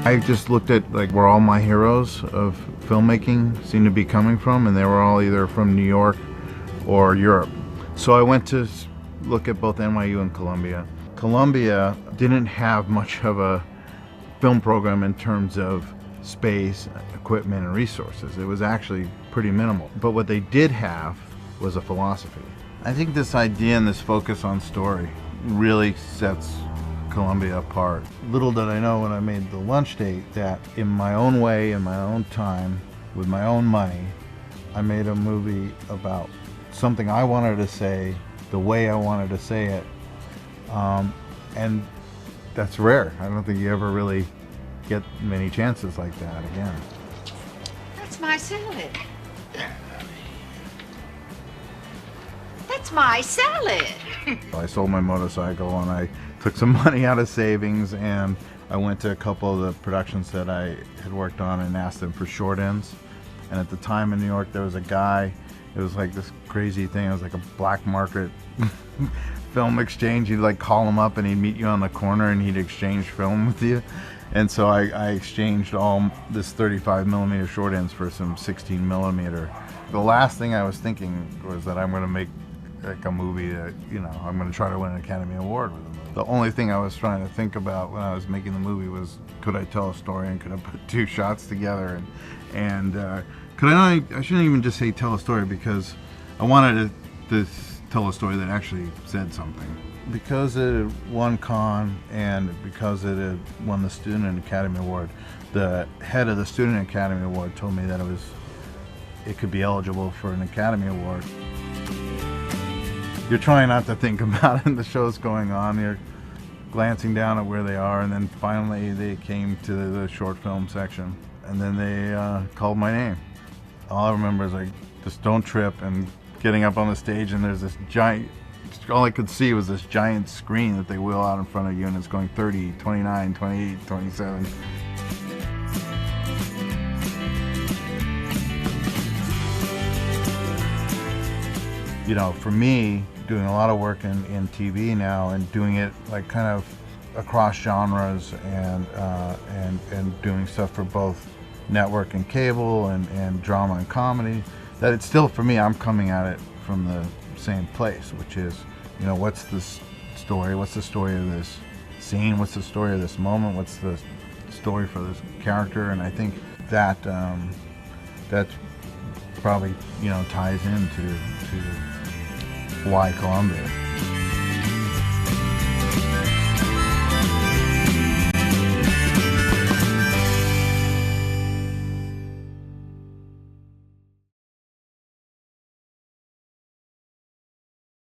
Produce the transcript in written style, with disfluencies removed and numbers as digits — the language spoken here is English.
I just looked at like where all my heroes of filmmaking seem to be coming from, and they were all either from New York or Europe. So I went to look at both NYU and Columbia. Columbia didn't have much of a film program in terms of space, equipment, and resources. It was actually pretty minimal. But what they did have was a philosophy. I think this idea and this focus on story really sets Columbia apart. Little did I know when I made the lunch date that in my own way, in my own time, with my own money, I made a movie about something I wanted to say, the way I wanted to say it. And that's rare. I don't think you ever really get many chances like that again. That's my salad. That's my salad. I sold my motorcycle and I took some money out of savings, and I went to a couple of the productions that I had worked on and asked them for short ends. And at the time in New York, there was a guy, it was like this crazy thing. It was like a black market film exchange. You'd like call him up and he'd meet you on the corner and he'd exchange film with you. And so I exchanged all this 35mm short ends for some 16mm. The last thing I was thinking was that I'm going to make like a movie that, you know, I'm going to try to win an Academy Award with. The only thing I was trying to think about when I was making the movie was, could I tell a story and could I put two shots together, and could I shouldn't even just say tell a story, because I wanted to tell a story that actually said something. Because it had won Cannes and because it had won the Student Academy Award, the head of the Student Academy Award told me that it could be eligible for an Academy Award. You're trying not to think about it, the show's going on, you're glancing down at where they are, and then finally they came to the short film section, and then they called my name. All I remember is like, just don't trip, and getting up on the stage, and there's this giant, all I could see was this giant screen that they wheel out in front of you, and it's going 30, 29, 28, 27. You know, for me, doing a lot of work in TV now and doing it like kind of across genres and doing stuff for both network and cable and drama and comedy, that it's still, for me, I'm coming at it from the same place, which is, you know, what's the story? What's the story of this scene? What's the story of this moment? What's the story for this character? And I think that that probably, you know, ties into why Columbia.